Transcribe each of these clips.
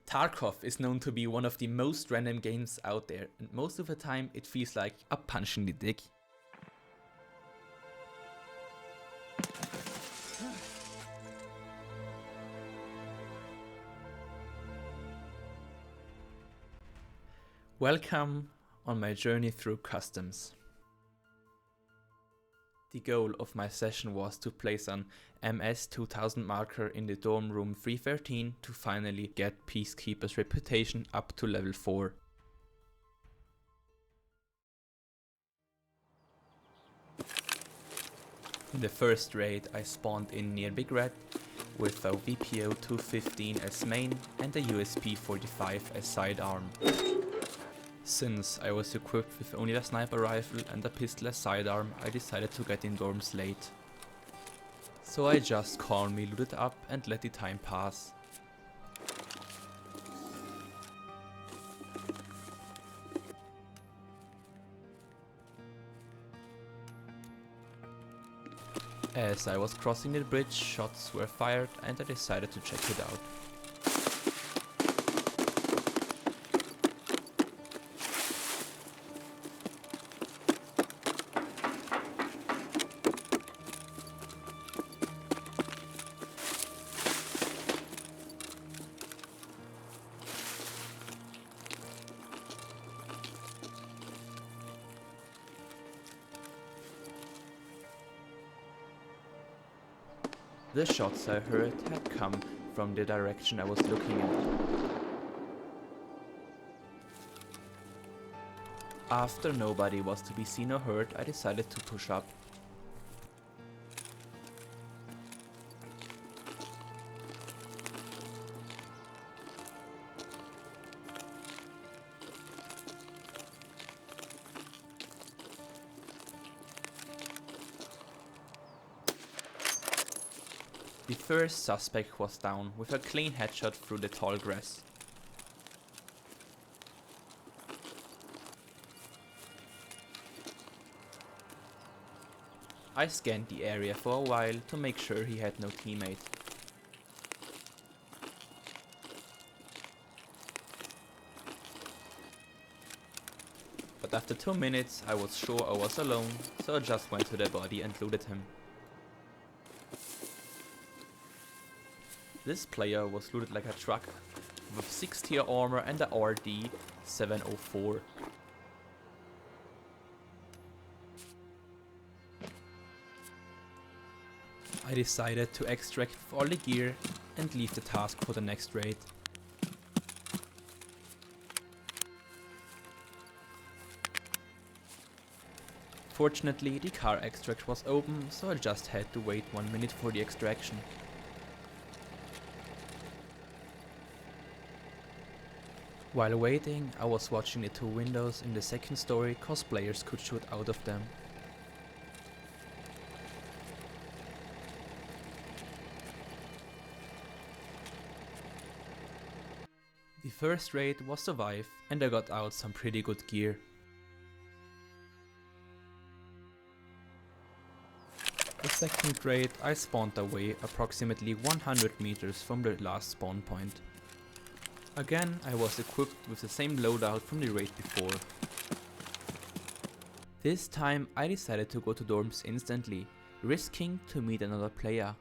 Tarkov is known to be one of the most random games out there, and most of the time it feels like a punch in the dick. Welcome on my journey through customs. The goal of my session was to place an MS2000 marker in the dorm room 313 to finally get Peacekeeper's reputation up to level 4. In the first raid I spawned in near Big Red with a VPO 215 as main and a USP 45 as sidearm. Since I was equipped with only a sniper rifle and a pistol as sidearm, I decided to get in dorms late. So I just calmly looted up and let the time pass. As I was crossing the bridge, shots were fired and I decided to check it out. The shots I heard had come from the direction I was looking at. After nobody was to be seen or heard, I decided to push up. The first suspect was down with a clean headshot through the tall grass. I scanned the area for a while to make sure he had no teammate. But after 2 minutes I was sure I was alone, so I just went to the body and looted him. This player was looted like a truck, with 6 tier armor and a RD 704. I decided to extract all the gear and leave the task for the next raid. Fortunately, the car extract was open, so I just had to wait 1 minute for the extraction. While waiting, I was watching the 2 windows in the second story cause players could shoot out of them. The first raid was survive and I got out some pretty good gear. The second raid I spawned away approximately 100 meters from the last spawn point. Again, I was equipped with the same loadout from the raid before. This time I decided to go to dorms instantly, risking to meet another player.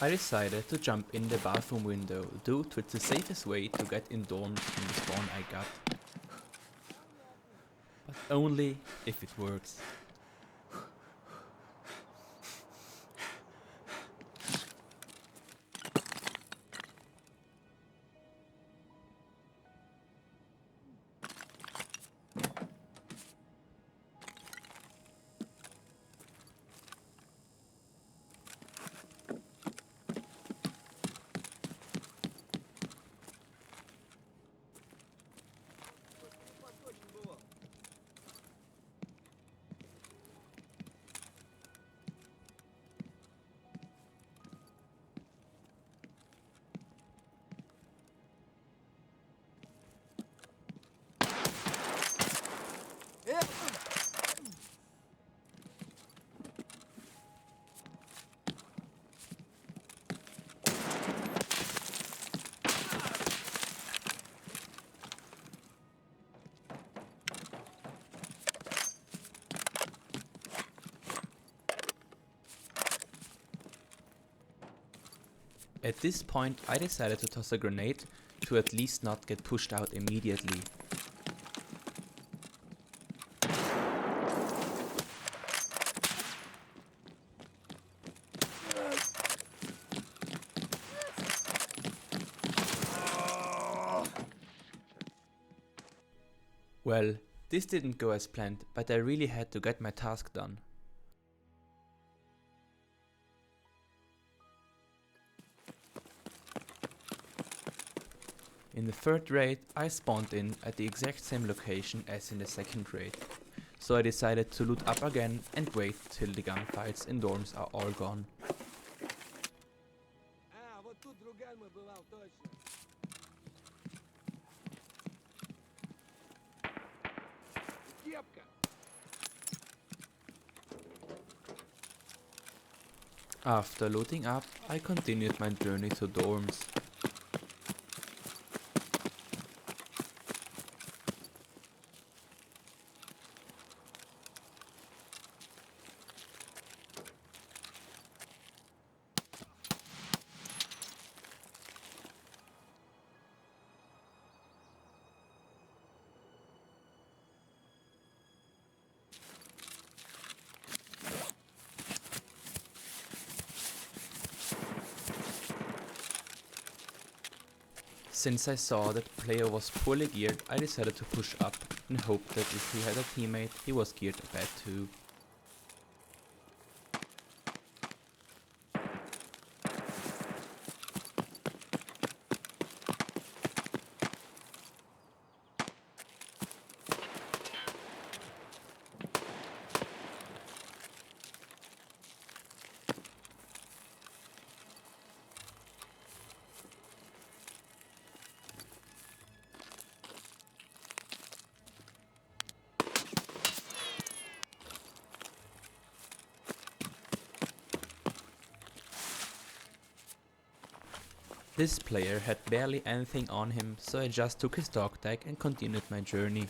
I decided to jump in the bathroom window due to it's the safest way to get in dorms from the spawn I got. But only if it works. At this point I decided to toss a grenade to at least not get pushed out immediately. Well, this didn't go as planned, but I really had to get my task done. In the third raid, I spawned in at the exact same location as in the second raid, so I decided to loot up again and wait till the gunfights in dorms are all gone. After looting up, I continued my journey to dorms. Since I saw that the player was poorly geared, I decided to push up and hope that if he had a teammate, he was geared bad too. This player had barely anything on him, so I just took his dog tag and continued my journey.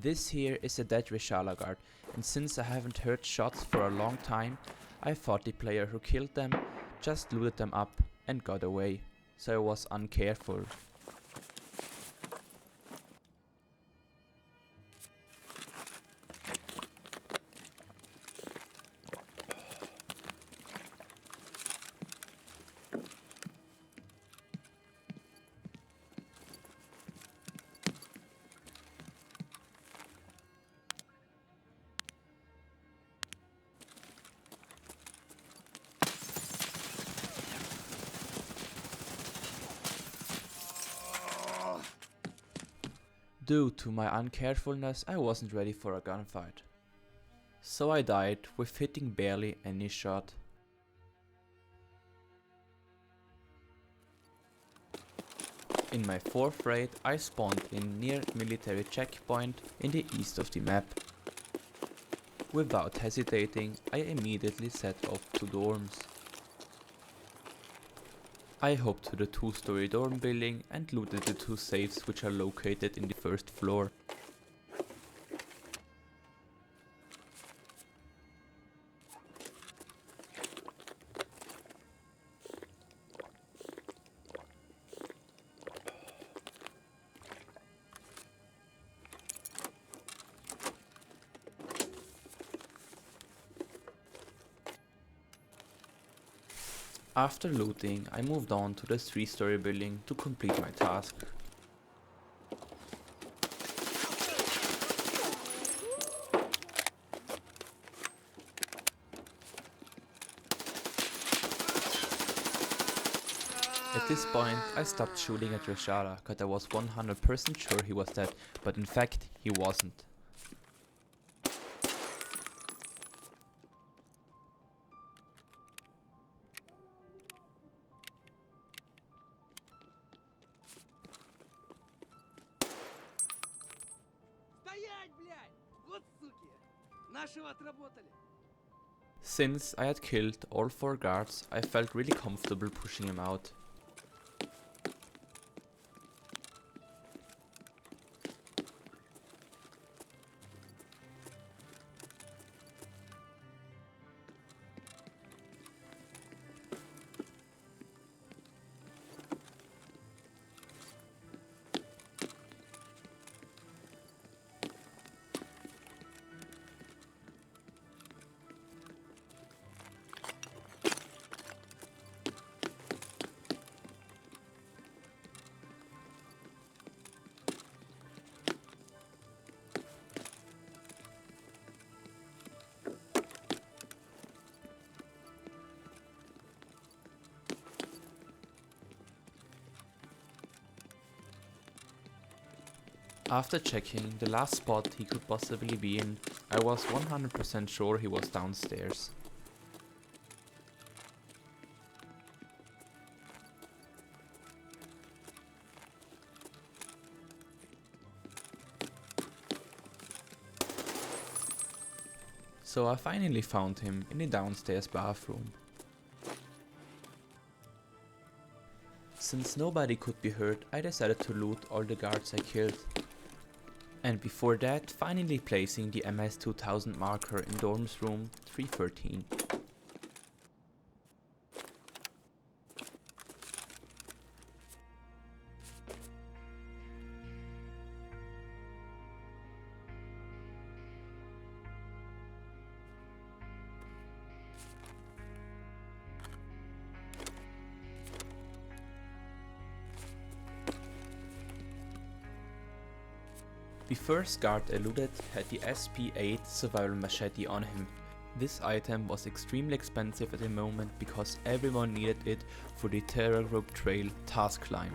This here is a dead Reshala guard, and since I haven't heard shots for a long time, I thought the player who killed them just looted them up and got away, so I was uncareful. Due to my uncarefulness, I wasn't ready for a gunfight. So I died with hitting barely any shot. In my fourth raid, I spawned in near military checkpoint in the east of the map. Without hesitating, I immediately set off to dorms. I hopped to the 2-story dorm building and looted the 2 safes which are located in the first floor. After looting, I moved on to the 3-story building to complete my task. At this point, I stopped shooting at Reshala, cause I was 100% sure he was dead, but in fact, he wasn't. Стоять, блядь! Вот суки! Нашего отработали! Since I had killed all 4 guards, I felt really comfortable pushing him out. After checking the last spot he could possibly be in, I was 100% sure he was downstairs. So I finally found him in the downstairs bathroom. Since nobody could be hurt, I decided to loot all the guards I killed. And before that, finally placing the MS2000 marker in dorms room 313. The first guard I looted had the SP8 survival machete on him. This item was extremely expensive at the moment because everyone needed it for the Terror Group Trail task climb.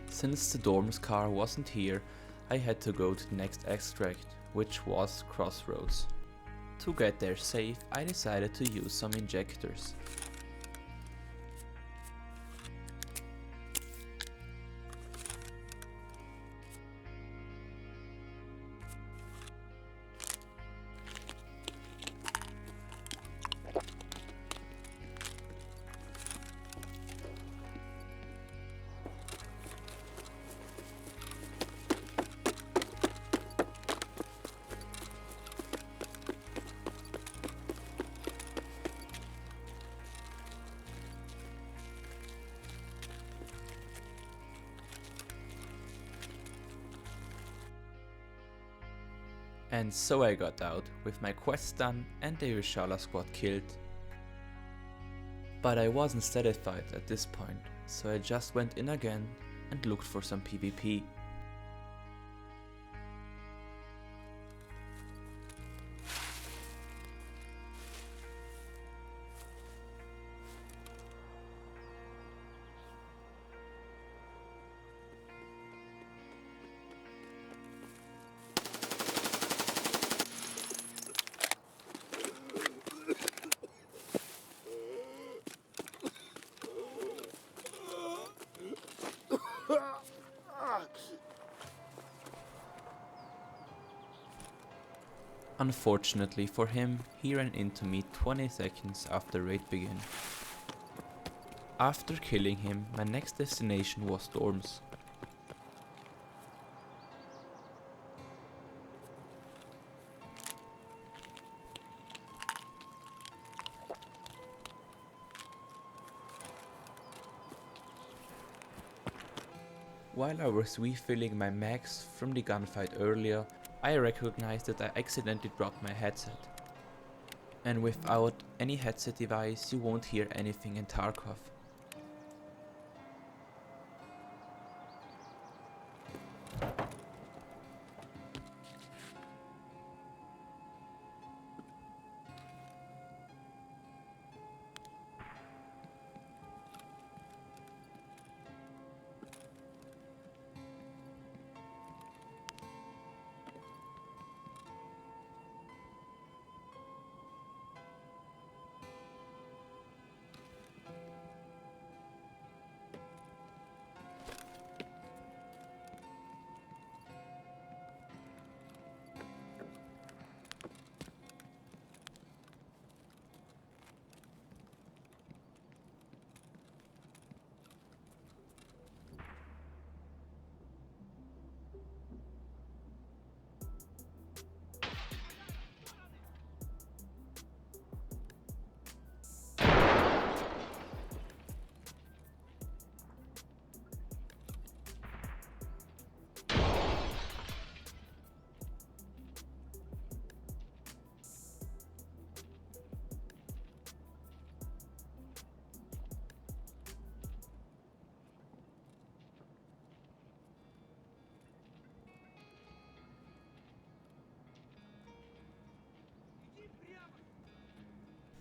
Since the dorms car wasn't here, I had to go to the next extract, which was Crossroads. To get there safe, I decided to use some injectors. And so I got out, with my quest done and the Reshala squad killed. But I wasn't satisfied at this point, so I just went in again and looked for some PvP. Unfortunately for him, he ran into me 20 seconds after raid began. After killing him, my next destination was dorms. While I was refilling my mags from the gunfight earlier, I recognized that I accidentally dropped my headset. And without any headset device, you won't hear anything in Tarkov.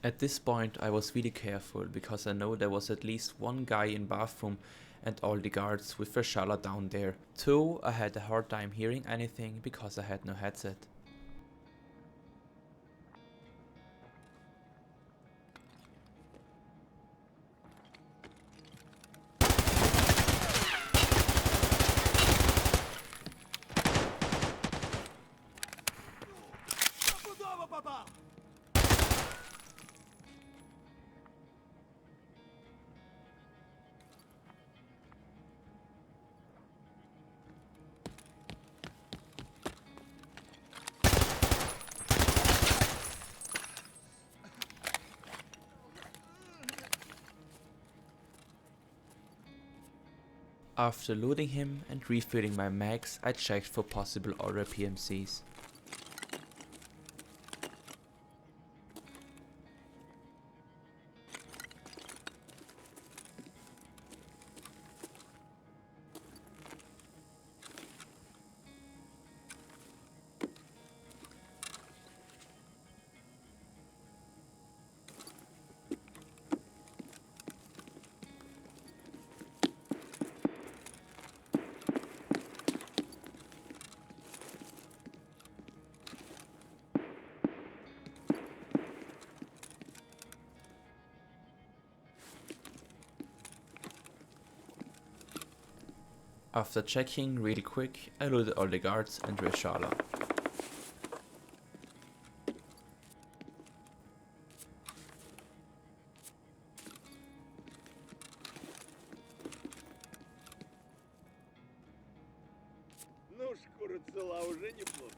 At this point I was really careful because I know there was at least one guy in bathroom and all the guards with Reshala down there. 2, I had a hard time hearing anything because I had no headset. Стопудово попал! After looting him and refilling my mags, I checked for possible other PMCs. After checking really quick, I looted all the guards and Reshala. Ну, шкура цела уже неплохо.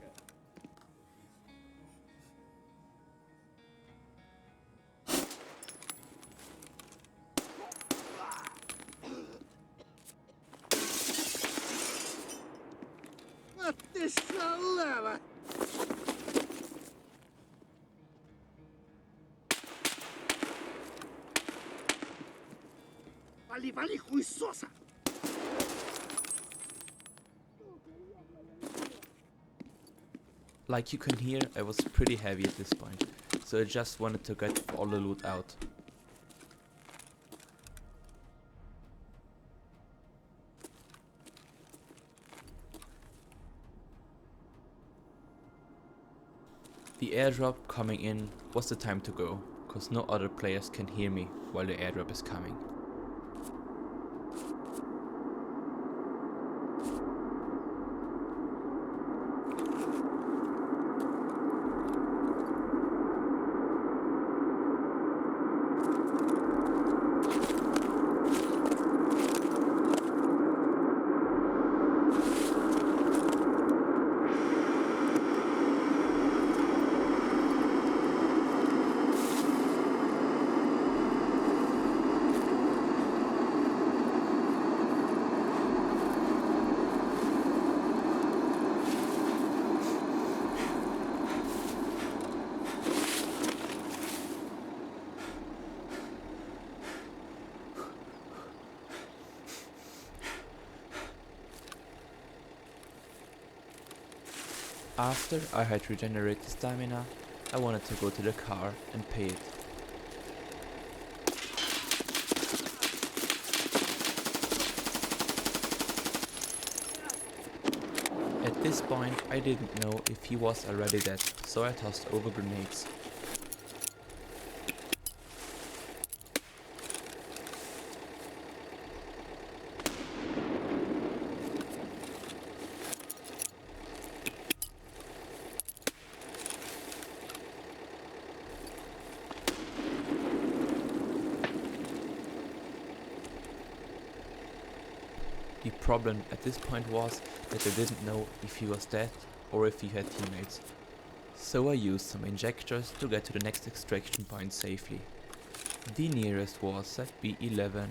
Вот ты шалава! Вали, вали, хуесоса! Like you can hear, I was pretty heavy at this point, so I just wanted to get all the loot out. The airdrop coming in was the time to go, cause no other players can hear me while the airdrop is coming. After I had regenerated stamina, I wanted to go to the car and pay it. At this point I didn't know if he was already dead, so I tossed over grenades. The problem at this point was that I didn't know if he was dead or if he had teammates. So I used some injectors to get to the next extraction point safely. The nearest was at B11,